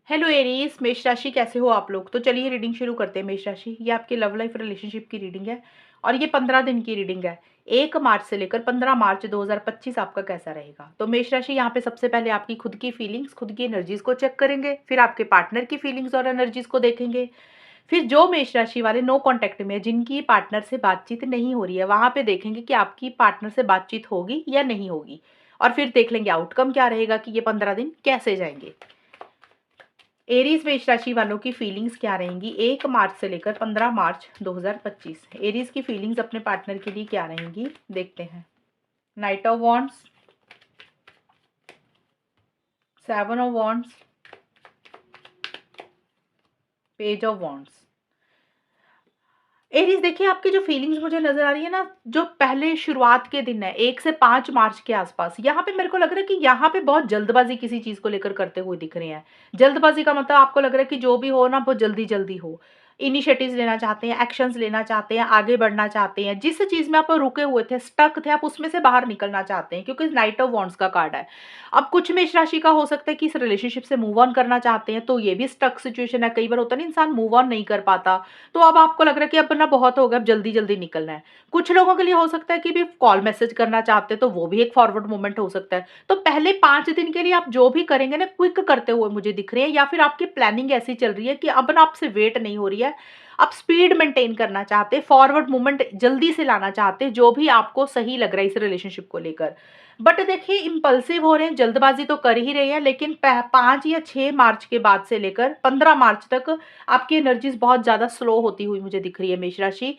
Hello Aries, मेष राशि कैसे हो आप लोग। तो चलिए रीडिंग शुरू करते हैं। मेष राशि, ये आपकी लव लाइफ रिलेशनशिप की रीडिंग है और ये 15 दिन की रीडिंग है। 1 मार्च से लेकर 15 मार्च 2025 आपका कैसा रहेगा। तो मेष राशि, यहाँ पे सबसे पहले आपकी खुद की फीलिंग्स, खुद की एनर्जीज को चेक करेंगे, फिर आपके पार्टनर की फीलिंग्स और एनर्जीज को देखेंगे। फिर जो मेष राशि वाले नो कॉन्टेक्ट में है, जिनकी पार्टनर से बातचीत नहीं हो रही है, वहां पे देखेंगे कि आपकी पार्टनर से बातचीत होगी या नहीं होगी। और फिर देख लेंगे आउटकम क्या रहेगा कि ये 15 दिन कैसे जाएंगे। एरीज मेष राशि वालों की फीलिंग्स क्या रहेंगी 1 मार्च से लेकर 15 मार्च 2025। एरीज की फीलिंग्स अपने पार्टनर के लिए क्या रहेंगी, देखते हैं। Night of wands, 7 of wands, page of wands. Aries देखिए, आपकी जो फीलिंग्स मुझे नजर आ रही है ना, जो पहले शुरुआत के दिन है 1 से 5 मार्च के आसपास, यहाँ पे मेरे को लग रहा है कि यहाँ पे बहुत जल्दबाजी किसी चीज को लेकर करते हुए दिख रहे हैं। जल्दबाजी का मतलब आपको लग रहा है कि जो भी हो ना वो जल्दी जल्दी हो। इनिशिएटिव्स लेना चाहते हैं, एक्शंस लेना चाहते हैं, आगे बढ़ना चाहते हैं। जिस चीज में आप रुके हुए थे, स्टक थे, आप उसमें से बाहर निकलना चाहते हैं, क्योंकि नाइट ऑफ वॉन्ड्स का कार्ड है। अब कुछ मेष राशि का हो सकता है कि इस रिलेशनशिप से मूव ऑन करना चाहते हैं, तो ये भी स्टक सिचुएशन है। कई बार होता है ना, इंसान मूव ऑन नहीं कर पाता, तो अब आपको लग रहा है कि अब ना बहुत हो गया, अब जल्दी जल्दी निकलना है। कुछ लोगों के लिए हो सकता है कि भी कॉल मैसेज करना चाहते हैं, तो वो भी एक फॉरवर्ड मूवमेंट हो सकता है। तो पहले 5 दिन के लिए आप जो भी करेंगे ना, क्विक करते हुए मुझे दिख रहे हैं, या फिर आपकी प्लानिंग ऐसी चल रही है कि अब ना आपसे वेट नहीं हो रही है। आप स्पीड मेंटेन करना चाहते हैं, फॉरवर्ड मूवमेंट जल्दी से लाना चाहते हैं, जो भी आपको सही लग रहा है इस रिलेशनशिप को लेकर। बट देखिए, इम्पल्सिव हो रहे हैं, जल्दबाजी तो कर ही रहे हैं, लेकिन 5 या 6 मार्च के बाद से लेकर 15 मार्च तक आपकी एनर्जीज बहुत ज्यादा स्लो होती हुई मुझे दिख रही है मेष राशि।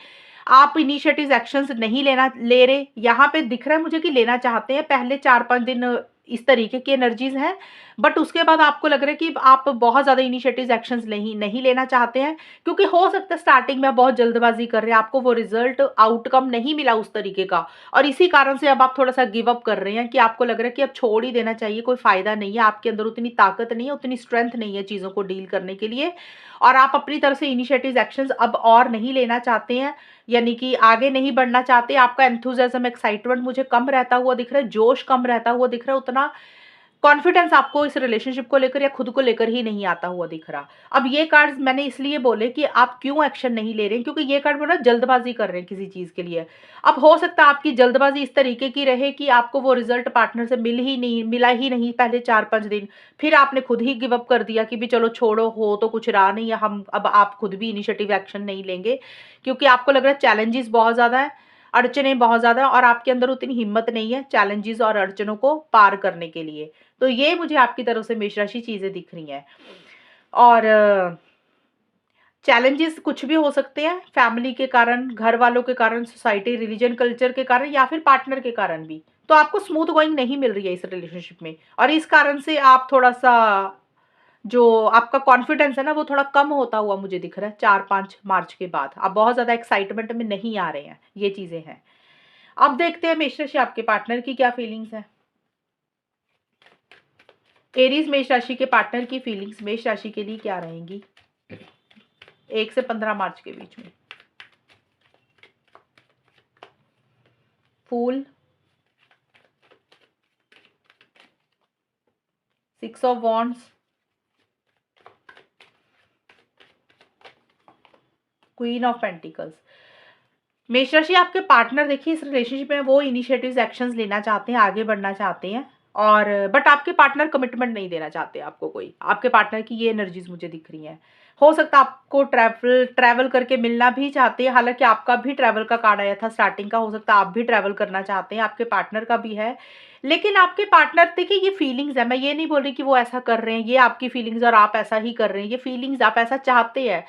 आप इनिशिएटिव एक्शंस नहीं ले रहे। यहाँ पे दिख रहा है मुझे कि लेना चाहते हैं। पहले 4-5 दिन इस तरीके की एनर्जीज हैं, बट उसके बाद आपको लग रहा है कि आप बहुत ज्यादा इनिशिएटिव एक्शंस नहीं नहीं लेना चाहते हैं, क्योंकि हो सकता है स्टार्टिंग में आप बहुत जल्दबाजी कर रहे हैं, आपको वो रिजल्ट आउटकम नहीं मिला उस तरीके का, और इसी कारण से अब आप थोड़ा सा गिव अप कर रहे हैं कि आपको लग रहा है कि अब छोड़ ही देना चाहिए, कोई फायदा नहीं है, आपके अंदर उतनी ताकत नहीं है, उतनी स्ट्रेंथ नहीं है चीजों को डील करने के लिए, और आप अपनी तरफ से इनिशिएटिव एक्शंस अब और नहीं लेना चाहते हैं, यानी कि आगे नहीं बढ़ना चाहते। आपका एंथुजियाज्म, एक्साइटमेंट मुझे कम रहता हुआ दिख रहा है, जोश कम रहता हुआ दिख रहा है, उतना कॉन्फिडेंस आपको इस रिलेशनशिप को लेकर या खुद को लेकर ही नहीं आता हुआ दिख रहा। अब ये कार्ड्स मैंने इसलिए बोले कि आप क्यों एक्शन नहीं ले रहे हैं, क्योंकि ये कार्ड बोला जल्दबाजी कर रहे हैं किसी चीज के लिए। अब हो सकता है आपकी जल्दबाजी इस तरीके की रहे कि आपको वो रिजल्ट पार्टनर से मिला ही नहीं पहले 4-5 दिन, फिर आपने खुद ही गिव अप कर दिया कि भी चलो छोड़ो, हो तो कुछ रहा नहीं है, हम अब आप खुद भी इनिशिएटिव एक्शन नहीं लेंगे, क्योंकि आपको लग रहा है चैलेंजेस बहुत ज्यादा है, अड़चनें बहुत ज्यादा है, और आपके अंदर उतनी हिम्मत नहीं है चैलेंजेस और अड़चनों को पार करने के लिए। तो ये मुझे आपकी तरफ से मेष राशि चीजें दिख रही हैं। और चैलेंजेस कुछ भी हो सकते हैं, फैमिली के कारण, घर वालों के कारण, सोसाइटी, रिलीजन, कल्चर के कारण, या फिर पार्टनर के कारण भी। तो आपको स्मूथ गोइंग नहीं मिल रही है इस रिलेशनशिप में, और इस कारण से आप थोड़ा सा, जो आपका कॉन्फिडेंस है ना, वो थोड़ा कम होता हुआ मुझे दिख रहा है 4-5 मार्च के बाद। आप बहुत ज्यादा एक्साइटमेंट में नहीं आ रहे हैं, ये चीजें हैं। अब देखते हैं मेष राशि आपके पार्टनर की क्या फीलिंग्स है। एरीज मेष राशि के पार्टनर की फीलिंग्स मेष राशि के लिए क्या रहेंगी 1 से 15 मार्च के बीच में। फूल, 6 of wands, queen of pentacles. मेष राशि, आपके पार्टनर देखिए इस रिलेशनशिप में वो इनिशिएटिव्स एक्शंस लेना चाहते हैं, आगे बढ़ना चाहते हैं, और बट आपके पार्टनर कमिटमेंट नहीं देना चाहते आपको कोई। आपके पार्टनर की ये एनर्जीज मुझे दिख रही हैं। हो सकता है आपको ट्रैवल ट्रैवल करके मिलना भी चाहते हैं, हालांकि आपका भी ट्रैवल का कार्ड आया था स्टार्टिंग का, हो सकता है आप भी ट्रैवल करना चाहते हैं, आपके पार्टनर का भी है। लेकिन आपके पार्टनर, देखिए ये फीलिंग्स है, मैं ये नहीं बोल रही कि वो ऐसा कर रहे हैं, ये आपकी फीलिंग्स और आप ऐसा ही कर रहे हैं, ये फीलिंग्स, आप ऐसा चाहते हैं।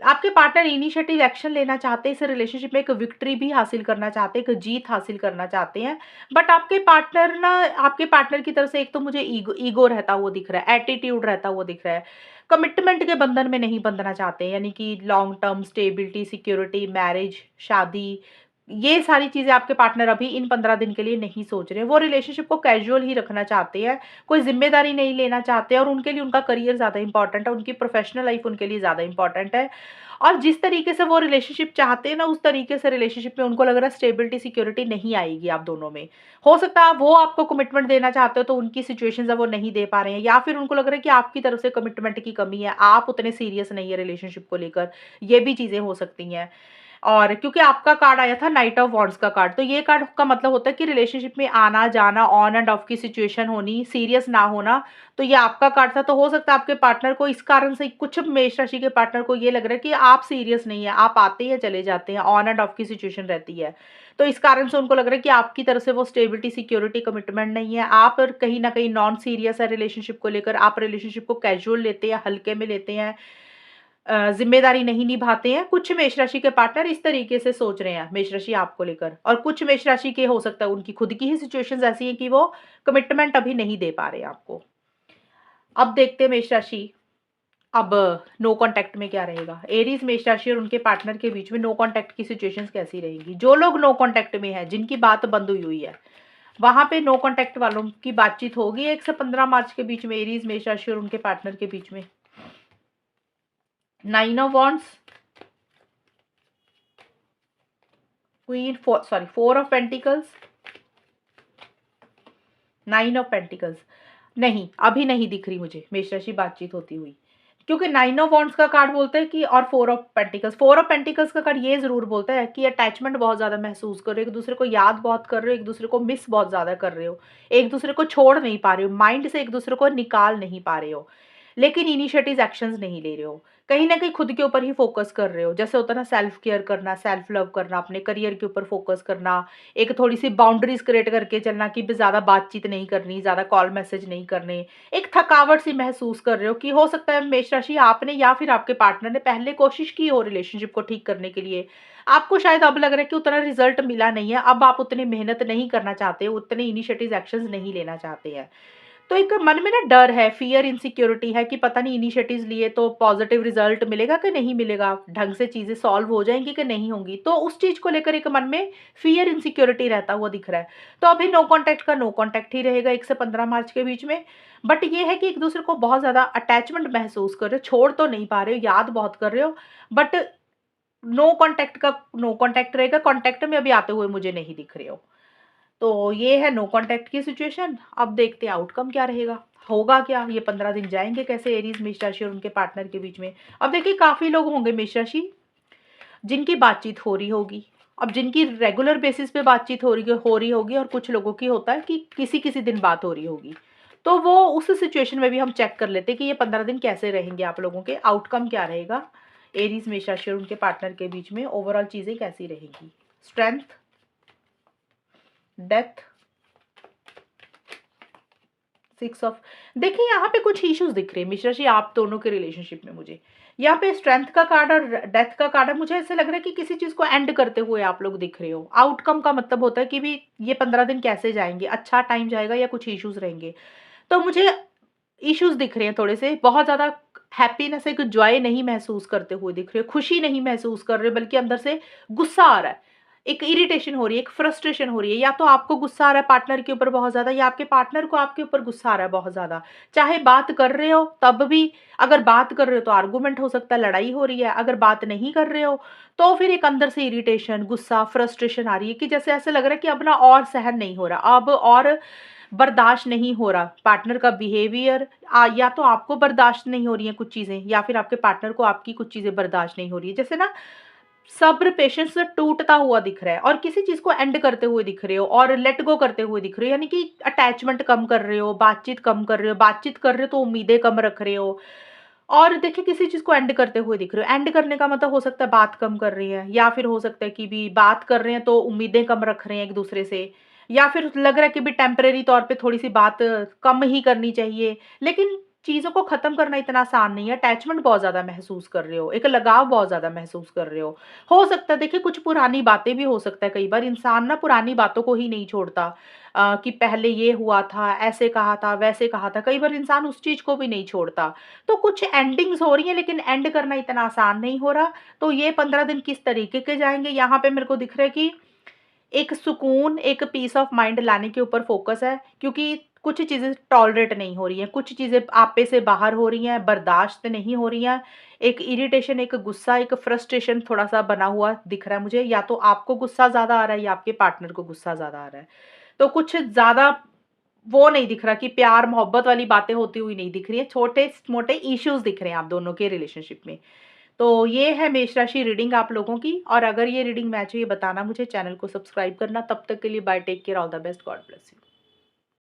आपके पार्टनर इनिशिएटिव एक्शन लेना चाहते हैं, इस रिलेशनशिप में एक विक्ट्री भी हासिल करना चाहते हैं, एक जीत हासिल करना चाहते हैं। बट आपके पार्टनर ना, आपके पार्टनर की तरफ से एक तो मुझे ईगो रहता हुआ दिख रहा है, एटीट्यूड रहता हुआ दिख रहा है, कमिटमेंट के बंधन में नहीं बंधना चाहते हैं, यानी कि long term stability, security, marriage, शादी, ये सारी चीज़ें आपके पार्टनर अभी इन 15 दिन के लिए नहीं सोच रहे हैं। वो रिलेशनशिप को कैजुअल ही रखना चाहते हैं, कोई ज़िम्मेदारी नहीं लेना चाहते और उनके लिए उनका करियर ज़्यादा इम्पोर्टेंट है, उनकी प्रोफ़ेशनल लाइफ़ उनके लिए ज़्यादा इम्पोर्टेंट है। और जिस तरीके से वो रिलेशनशिप चाहते हैं ना, उस तरीके से रिलेशनशिप में उनको लग रहा है स्टेबिलिटी, सिक्योरिटी नहीं आएगी आप दोनों में। हो सकता है वो आपको कमिटमेंट देना चाहते हो तो उनकी सिचुएशंस है वो नहीं दे पा रहे हैं, या फिर उनको लग रहा है कि आपकी तरफ से कमिटमेंट की कमी है, आप उतने सीरियस नहीं है रिलेशनशिप को लेकर। ये भी चीज़ें हो सकती हैं। और क्योंकि आपका कार्ड आया था नाइट ऑफ वॉन्ड्स का कार्ड, तो ये कार्ड का मतलब होता है कि रिलेशनशिप में आना-जाना, ऑन एंड ऑफ की सिचुएशन होनी, सीरियस ना होना, तो ये आपका कार्ड था। तो हो सकता है आपके पार्टनर को इस कारण से, कुछ मेष राशि के पार्टनर को ये लग रहा है कि आप सीरियस नहीं है, आप आते हैं, चले जाते हैं, ऑन एंड ऑफ की सिचुएशन रहती है। तो इस कारण से उनको लग रहा है कि आपकी तरफ से वो स्टेबिलिटी, सिक्योरिटी, कमिटमेंट नहीं है। आप कहीं न कहीं नॉन सीरियस है रिलेशनशिप को लेकर, आप रिलेशनशिप को कैजुअल लेते हैं, हल्के में लेते हैं। ज़िम्मेदारी नहीं निभाते हैं। कुछ मेष राशि के पार्टनर इस तरीके से सोच रहे हैं, मेष राशि आपको लेकर, और कुछ मेष राशि के हो सकता है उनकी खुद की ही सिचुएशंस ऐसी हैं कि वो कमिटमेंट अभी नहीं दे पा रहे हैं आपको। अब देखते हैं मेष राशि, अब नो कॉन्टैक्ट में क्या रहेगा? एरीज़, मेष राशि और उनके पार्टनर के बीच में नो कॉन्टैक्ट की सिचुएशंस कैसी रहेंगी? जो लोग नो कॉन्टैक्ट में हैं, जिनकी बात बंद हुई हुई है, वहाँ पे नो कॉन्टैक्ट वालों की बातचीत होगी 1 से 15 मार्च के बीच में, एरीज़, मेष राशि और उनके पार्टनर के बीच में। 9 of wands, queen, 4 of pentacles, 9 of pentacles. नहीं, अभी नहीं दिख रही मुझे मेष राशि बातचीत होती हुई, क्योंकि 9 ऑफ वॉन्ड्स का कार्ड बोलता है कि, और 4 ऑफ पेंटिकल्स का कार्ड ये ज़रूर बोलता है कि अटैचमेंट बहुत ज़्यादा महसूस कर रहे हो, एक-दूसरे को याद बहुत कर रहे हो, एक-दूसरे को मिस बहुत ज़्यादा कर रहे हो, एक-दूसरे को छोड़ नहीं पा रहे हो, माइंड से एक-दूसरे को निकाल नहीं पा रहे हो, लेकिन इनिशिएटिव एक्शंस नहीं ले रहे हो। कहीं न कहीं खुद के ऊपर ही फ़ोकस कर रहे हो। जैसे होता है ना, सेल्फ केयर करना, सेल्फ लव करना, अपने करियर के ऊपर फ़ोकस करना, एक थोड़ी-सी बाउंड्रीज़ क्रिएट करके चलना कि ब ज़्यादा बातचीत नहीं करनी, ज़्यादा कॉल मैसेज नहीं करने। एक थकावट-सी महसूस कर रहे हो कि हो सकता है मेष राशि आपने या फिर आपके पार्टनर ने पहले कोशिश की हो रिलेशनशिप को ठीक करने के लिए। आपको शायद अब लग रहा है कि उतना रिज़ल्ट मिला नहीं है, अब आप उतनी मेहनत नहीं करना चाहते, उतने इनिशिएटिव एक्शंस नहीं लेना चाहते हैं। तो एक मन में ना डर है, फ़ियर, इनसिक्योरिटी है कि पता नहीं इनिशिएटिव्स लिए तो पॉज़िटिव रिज़ल्ट मिलेगा कि नहीं मिलेगा, ढंग से चीज़ें सॉल्व हो जाएँगी कि नहीं होंगी। तो उस चीज़ को लेकर एक मन में फ़ियर, इनसिक्योरिटी रहता हुआ दिख रहा है। तो अभी नो कॉन्टैक्ट का नो कॉन्टैक्ट ही रहेगा 1 से 15 मार्च के बीच में। बट ये है कि एक-दूसरे को बहुत ज़्यादा अटैचमेंट महसूस कर रहे हो, छोड़ तो नहीं पा रहे हो, याद बहुत कर रहे हो, बट नो कॉन्टैक्ट रहेगा, कॉन्टैक्ट में अभी आते हुए मुझे नहीं दिख रहे हो। तो ये है नो कॉन्टैक्ट की सिचुएशन। अब देखते हैं आउटकम क्या रहेगा, होगा क्या? ये 15 दिन जाएँगे कैसे एरीज़, मेष राशि और उनके पार्टनर के बीच में? अब देखिए काफ़ी लोग होंगे मेष राशि, जिनकी बातचीत हो रही होगी। अब जिनकी रेगुलर बेसिस पे बातचीत हो रही होगी, और कुछ लोगों की होता है कि किसी-किसी दिन बात हो रही होगी। तो वो उस सिचुएशन में भी हम चेक कर लेते हैं कि ये 15 दिन कैसे रहेंगे आप लोगों के, आउटकम क्या रहेगा? एरीज़, मेष राशि और उनके पार्टनर के बीच में ओवरऑल चीज़ें कैसी रहेंगी? स्ट्रेंथ, डेथ, 6 ऑफ, देखिए यहाँ पे कुछ इश्यूज़ दिख रहे हैं मिश्रा जी आप दोनों के रिलेशनशिप में मुझे। यहाँ पे स्ट्रेंथ का कार्ड और डेथ का कार्ड है, मुझे ऐसा लग रहा है कि किसी चीज़ को एंड करते हुए आप लोग दिख रहे हो। आउटकम का मतलब होता है कि भी ये 15 दिन कैसे जाएँगे, अच्छा टाइम जाएगा या कुछ इश्यूज़ रहेंगे। तो मुझे इश्यूज़ दिख रहे हैं थोड़े से, बहुत ज़्यादा हैप्पीनेस, एक जॉय नहीं महसूस करते हुए दिख रहे हो, खुशी नहीं महसूस कर रहे, बल्कि अंदर से गुस्सा आ रहा है। एक इरिटेशन हो रही है, एक फ्रस्ट्रेशन हो रही है, या तो आपको गुस्सा आ रहा है पार्टनर के ऊपर बहुत ज़्यादा, या आपके पार्टनर को आपके ऊपर गुस्सा आ रहा है बहुत ज़्यादा। चाहे बात कर रहे हो तब भी, अगर बात कर रहे हो तो आर्गुमेंट हो सकता है, लड़ाई हो रही है, अगर बात नहीं कर रहे हो तो फिर एक अंदर से इरिटेशन, गुस्सा, फ्रस्ट्रेशन आ रही है कि जैसे ऐसा लग रहा है कि अब ना और सहन नहीं हो रहा, अब और बर्दाश्त नहीं हो रहा पार्टनर का बिहेवियर, या तो आपको बर्दाश्त नहीं हो रही हैं कुछ चीज़ें, या फिर आपके पार्टनर को आपकी कुछ चीज़ें बर्दाश्त नहीं हो रही है। जैसे ना सब्र, पेशेंस टूटता हुआ दिख रहा है, और किसी चीज़ को एंड करते हुए दिख रहे हो और लेट गो करते हुए दिख रहे हो, यानी कि अटैचमेंट कम कर रहे हो, बातचीत कम कर रहे हो, बातचीत कर रहे हो तो उम्मीदें कम रख रहे हो, और देखिए किसी चीज़ को एंड करते हुए दिख रहे हो। एंड करने का मतलब हो सकता है बात कम कर रही है, या फिर हो सकता है कि भी बात कर रहे हैं तो उम्मीदें कम रख रहे हैं एक दूसरे से, या फिर लग रहा है कि भी टेम्परेरी तौर पे थोड़ी सी बात कम ही करनी चाहिए। लेकिन चीज़ों को ख़त्म करना इतना आसान नहीं है, अटैचमेंट बहुत ज़्यादा महसूस कर रहे हो, एक लगाव बहुत ज़्यादा महसूस कर रहे हो। हो सकता है देखिए कुछ पुरानी बातें भी हो सकता है, कई बार इंसान ना पुरानी बातों को ही नहीं छोड़ता, कि पहले ये हुआ था, ऐसे कहा था, वैसे कहा था, कई बार इंसान उस चीज़ को भी नहीं छोड़ता। तो कुछ एंडिंग्स हो रही हैं, लेकिन एंड करना इतना आसान नहीं हो रहा। तो ये 15 दिन किस तरीके के जाएँगे, यहाँ पे मेरे को दिख रहा है कि एक सुकून, एक पीस ऑफ माइंड लाने के ऊपर फ़ोकस है, क्योंकि कुछ चीज़ें टॉलरेट नहीं हो रही हैं, कुछ चीज़ें आपे से बाहर हो रही हैं, बर्दाश्त नहीं हो रही हैं। एक इरिटेशन, एक गुस्सा, एक फ्रस्ट्रेशन थोड़ा-सा बना हुआ दिख रहा है मुझे, या तो आपको गुस्सा ज़्यादा आ रहा है या आपके पार्टनर को गुस्सा ज़्यादा आ रहा है। तो कुछ ज़्यादा वो नहीं दिख रहा कि प्यार-मोहब्बत वाली बातें होती हुई नहीं दिख रही हैं, छोटे-मोटे इश्यूज़ दिख रहे हैं आप दोनों के रिलेशनशिप में। तो ये है मेष राशि रीडिंग आप लोगों की, और अगर ये रीडिंग मैच हुई है बताना मुझे, चैनल को सब्सक्राइब करना। तब तक के लिए bye, take care, all the best, God bless you.